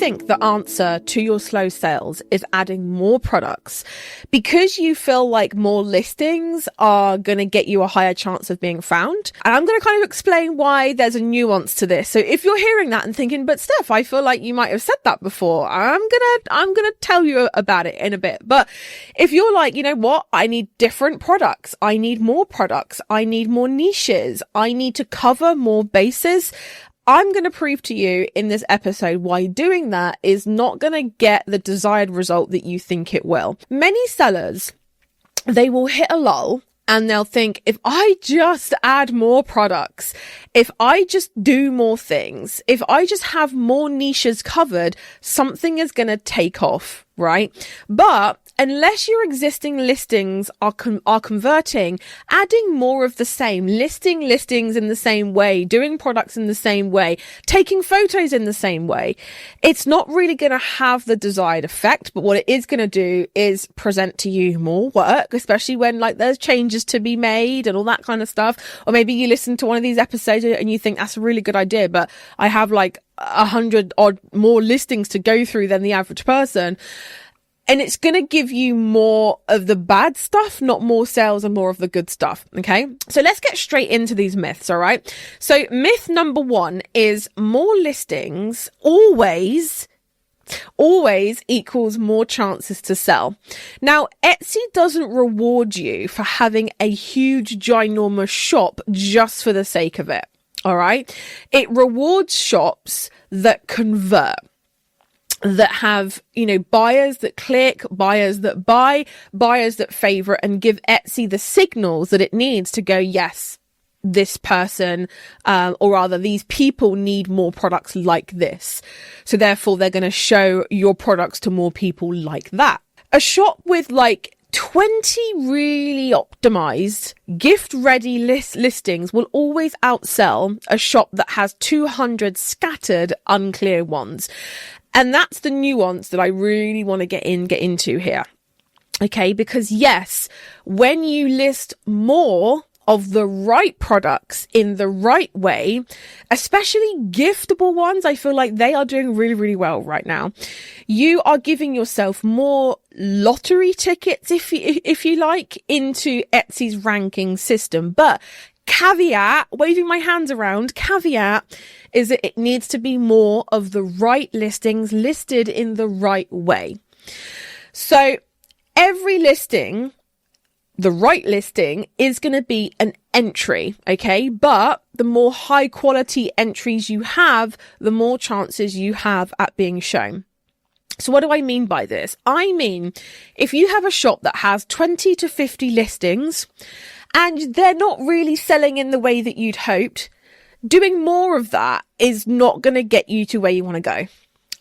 think the answer to your slow sales is adding more products because you feel like more listings are going to get you a higher chance of being found. And I'm going to kind of explain why there's a nuance to this. So if you're hearing that and thinking, but Steph, I feel like you might have said that before, I'm going to tell you about it in a bit. But if you're like, you know what, I need different products, I need more products, I need more niches, I need to cover more bases, I'm going to prove to you in this episode why doing that is not going to get the desired result that you think it will. Many sellers, they will hit a lull and they'll think, if I just add more products, if I just do more things, if I just have more niches covered, something is going to take off, right? But unless your existing listings are converting, adding more of the same, listing listings in the same way, doing products in the same way, taking photos in the same way, it's not really going to have the desired effect. But what it is going to do is present to you more work, especially when like there's changes to be made and all that kind of stuff. Or maybe you listen to one of these episodes and you think that's a really good idea, but I have like 100 odd more listings to go through than the average person. And it's going to give you more of the bad stuff, not more sales and more of the good stuff. Okay. So let's get straight into these myths. All right. So myth number 1 is more listings always equals more chances to sell. Now, Etsy doesn't reward you for having a huge, ginormous shop just for the sake of it. All right. It rewards shops that convert, that have, you know, buyers that click, buyers that buy, buyers that favorite, and give Etsy the signals that it needs to go, yes, this person, or rather these people need more products like this. So therefore they're going to show your products to more people like that. A shop with like 20 really optimized gift ready listings will always outsell a shop that has 200 scattered unclear ones. And that's the nuance that I really want to get into here. Okay, because yes, when you list more of the right products in the right way, especially giftable ones, I feel like they are doing really, really well right now. You are giving yourself more lottery tickets, if you like, into Etsy's ranking system. But caveat, waving my hands around, caveat is that it needs to be more of the right listings listed in the right way. So every listing, the right listing, is going to be an entry, okay? But the more high quality entries you have, the more chances you have at being shown. So what do I mean by this? I mean, if you have a shop that has 20 to 50 listings and they're not really selling in the way that you'd hoped, doing more of that is not going to get you to where you want to go.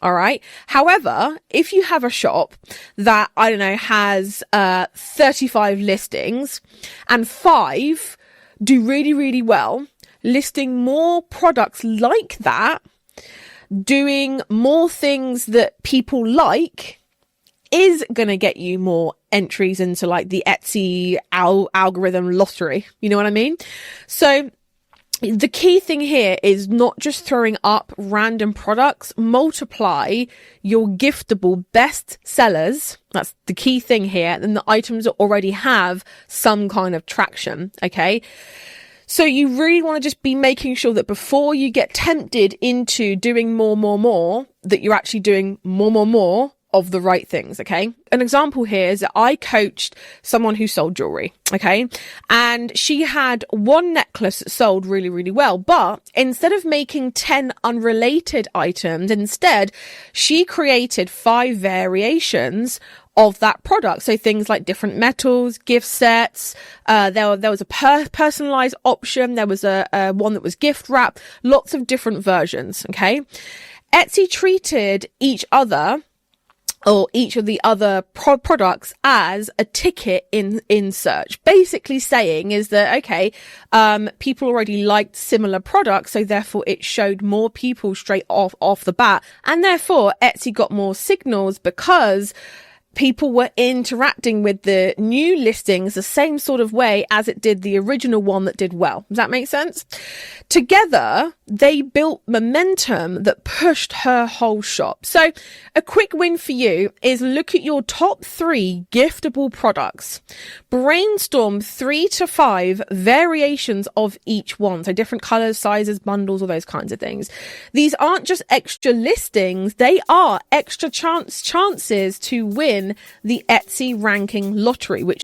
All right. However, if you have a shop that, I don't know, has 35 listings and 5 do really, really well, listing more products like that, doing more things that people like, is going to get you more entries into like the Etsy algorithm lottery. You know what I mean? So the key thing here is not just throwing up random products, multiply your giftable best sellers. That's the key thing here. And the items that already have some kind of traction. Okay. So you really want to just be making sure that before you get tempted into doing more, that you're actually doing more of the right things. Okay. An example here is that I coached someone who sold jewelry. Okay. And she had one necklace that sold really, really well, but instead of making 10 unrelated items, instead she created 5 variations of that product. So things like different metals, gift sets, there was a personalized option. There was a one that was gift wrap, lots of different versions. Okay. Etsy treated each of the other products as a ticket in search. Basically saying is that, okay, people already liked similar products, so therefore it showed more people straight off the bat. And therefore Etsy got more signals because people were interacting with the new listings the same sort of way as it did the original one that did well. Does that make sense? Together, they built momentum that pushed her whole shop. So a quick win for you is look at your top 3 giftable products. Brainstorm 3 to 5 variations of each one. So different colors, sizes, bundles, all those kinds of things. These aren't just extra listings. They are extra chances to win the Etsy ranking lottery, which...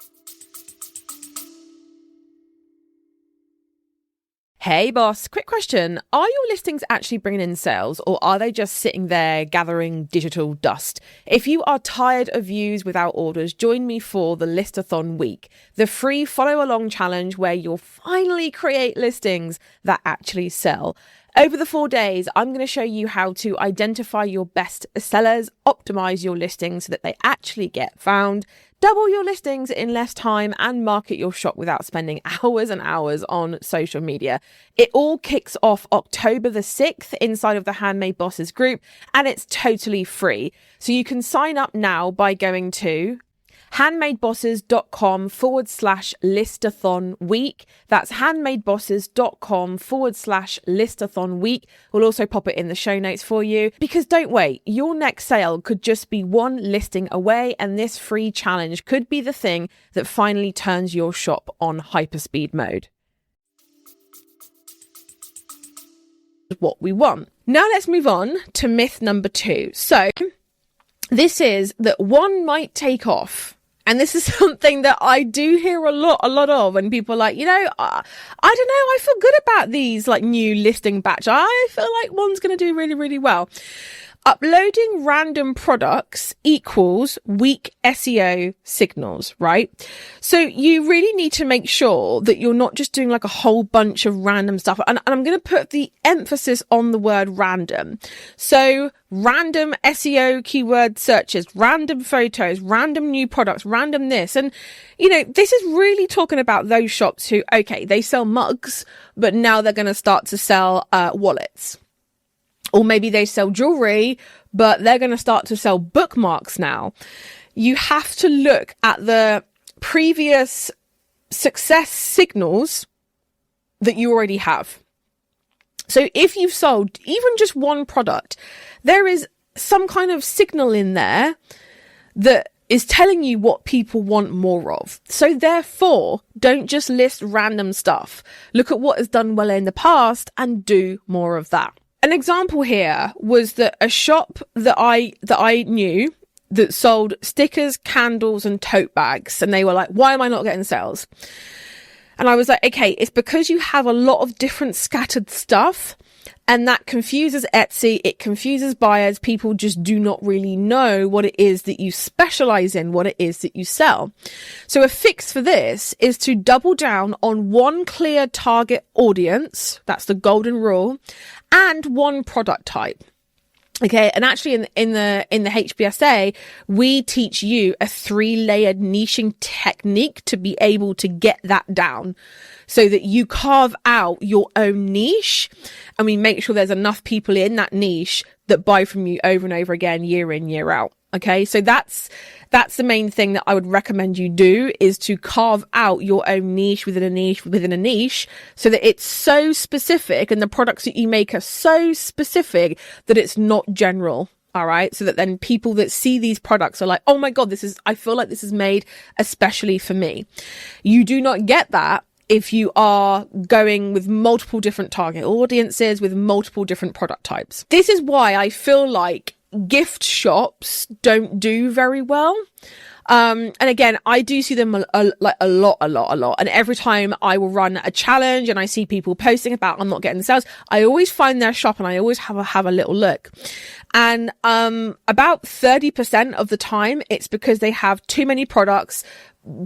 Hey boss, quick question. Are your listings actually bringing in sales, or are they just sitting there gathering digital dust? If you are tired of views without orders, join me for the Listathon week, the free follow along challenge where you'll finally create listings that actually sell. Over the 4 days, I'm going to show you how to identify your best sellers, optimize your listings so that they actually get found, double your listings in less time, and market your shop without spending hours and hours on social media. It all kicks off October the 6th inside of the Handmade Bosses group, and it's totally free. So you can sign up now by going to handmadebosses.com/listathon week. That's handmadebosses.com/listathon week. We'll also pop it in the show notes for you, because don't wait, your next sale could just be one listing away, and this free challenge could be the thing that finally turns your shop on hyperspeed mode. What we want. Now let's move on to myth number 2. So this is that one might take off. And this is something that I do hear a lot of, when people are like, I don't know, I feel good about these like new listing batch. I feel like one's going to do really, really well. Uploading random products equals weak SEO signals, right? So you really need to make sure that you're not just doing like a whole bunch of random stuff. And I'm going to put the emphasis on the word random. So random SEO keyword searches, random photos, random new products, random this. And, this is really talking about those shops who, okay, they sell mugs, but now they're going to start to sell wallets. Or maybe they sell jewelry, but they're going to start to sell bookmarks now. You have to look at the previous success signals that you already have. So if you've sold even just one product, there is some kind of signal in there that is telling you what people want more of. So therefore, don't just list random stuff. Look at what has done well in the past and do more of that. An example here was that a shop that I knew that sold stickers, candles, and tote bags. And they were like, why am I not getting sales? And I was like, okay, it's because you have a lot of different scattered stuff, and that confuses Etsy. It confuses buyers. People just do not really know what it is that you specialize in, what it is that you sell. So a fix for this is to double down on one clear target audience. That's the golden rule, and one product type. Okay. And actually in the HBSA, we teach you a 3-layered niching technique to be able to get that down so that you carve out your own niche, and we make sure there's enough people in that niche that buy from you over and over again, year in, year out. Okay. So that's the main thing that I would recommend you do, is to carve out your own niche within a niche within a niche, so that it's so specific and the products that you make are so specific that it's not general. All right. So that then people that see these products are like, oh my God, I feel like this is made especially for me. You do not get that if you are going with multiple different target audiences with multiple different product types. This is why I feel like gift shops don't do very well. And again, I do see them a lot. And every time I will run a challenge and I see people posting about I'm not getting sales, I always find their shop and I always have a little look. And about 30% of the time, it's because they have too many products,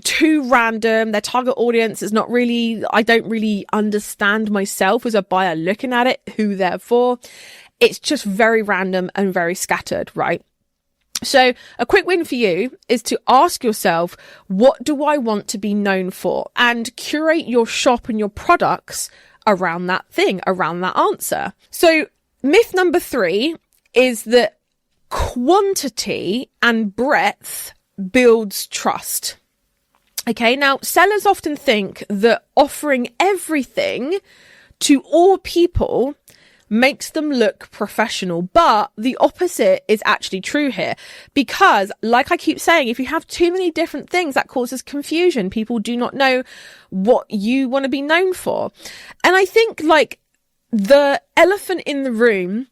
too random. Their target audience is not really, I don't really understand myself as a buyer looking at it, who they're for. It's just very random and very scattered, right? So a quick win for you is to ask yourself, what do I want to be known for? And curate your shop and your products around that thing, around that answer. So myth number 3 is that quantity and breadth builds trust. Okay, now sellers often think that offering everything to all people makes them look professional, but the opposite is actually true here, because like I keep saying, if you have too many different things, that causes confusion. People do not know what you want to be known for. And I think like the elephant in the room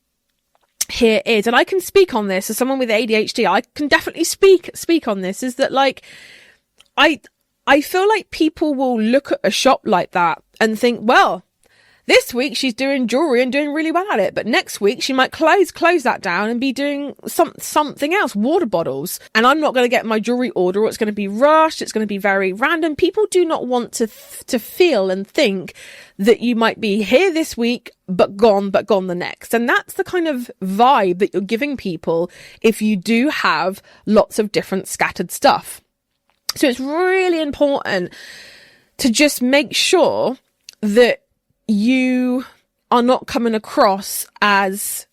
here is, and I can speak on this as someone with ADHD, I can definitely speak on this, is that like I feel like people will look at a shop like that and think, well, this week she's doing jewelry and doing really well at it, but next week she might close that down and be doing something else, water bottles. And I'm not going to get my jewelry order, or it's going to be rushed. It's going to be very random. People do not want to feel and think that you might be here this week, but gone the next. And that's the kind of vibe that you're giving people if you do have lots of different scattered stuff. So it's really important to just make sure that you are not coming across as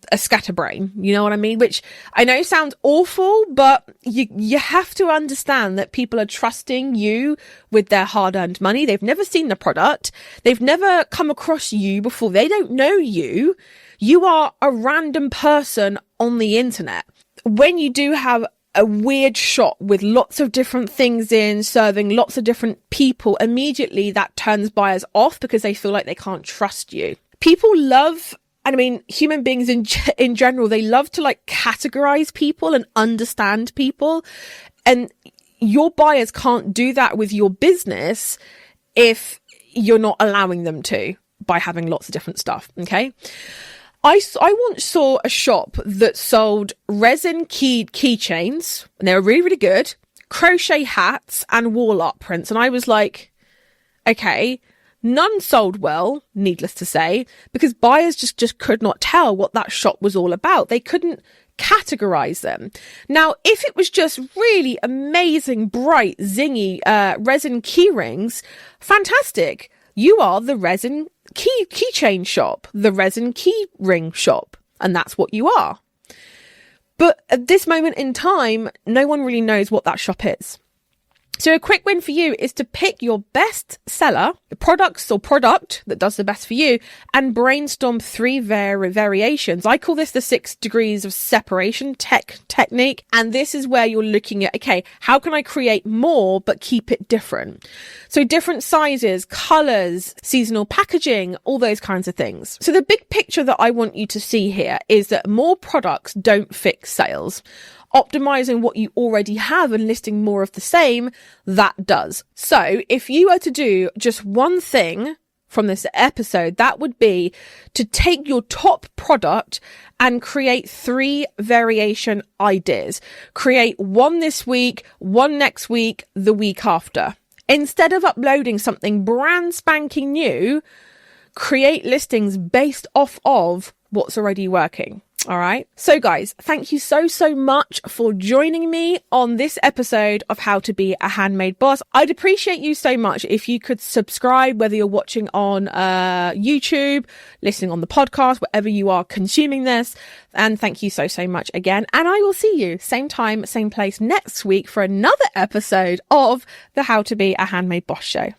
a scatterbrain. You know what I mean? Which I know sounds awful, but you have to understand that people are trusting you with their hard-earned money. They've never seen the product. They've never come across you before. They don't know you. You are a random person on the internet. When you do have a weird shop with lots of different things in, serving lots of different people, immediately that turns buyers off because they feel like they can't trust you. People love, and I mean, human beings in general, they love to like categorize people and understand people. And your buyers can't do that with your business if you're not allowing them to by having lots of different stuff. Okay. I once saw a shop that sold resin keychains, and they were really, really good, crochet hats and wall art prints. And I was like, okay, none sold well, needless to say, because buyers just could not tell what that shop was all about. They couldn't categorize them. Now, if it was just really amazing, bright, zingy resin key rings, fantastic. You are the resin keychain shop, the resin key ring shop, and that's what you are. But at this moment in time, no one really knows what that shop is. So a quick win for you is to pick your best seller, the products or product that does the best for you, and brainstorm 3 variations. I call this the 6 degrees of separation technique. And this is where you're looking at, okay, how can I create more but keep it different? So different sizes, colors, seasonal packaging, all those kinds of things. So the big picture that I want you to see here is that more products don't fix sales. Optimizing what you already have and listing more of the same, that does. So if you were to do just one thing from this episode, that would be to take your top product and create 3 variation ideas. Create 1 this week, 1 next week, the week after. Instead of uploading something brand spanking new, create listings based off of what's already working. All right. So guys, thank you so much for joining me on this episode of How to Be a Handmade Boss. I'd appreciate you so much if you could subscribe, whether you're watching on YouTube, listening on the podcast, wherever you are consuming this. And thank you so much again. And I will see you same time, same place next week for another episode of the How to Be a Handmade Boss show.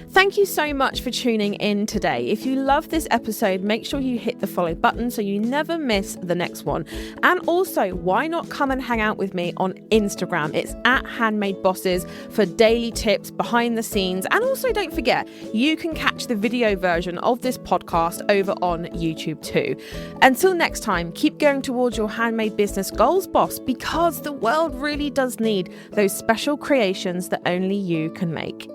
Thank you so much for tuning in today. If you love this episode, make sure you hit the follow button so you never miss the next one. And also, why not come and hang out with me on Instagram? It's at Handmade Bosses for daily tips, behind the scenes. And also don't forget, you can catch the video version of this podcast over on YouTube too. Until next time, keep going towards your handmade business goals, boss, because the world really does need those special creations that only you can make.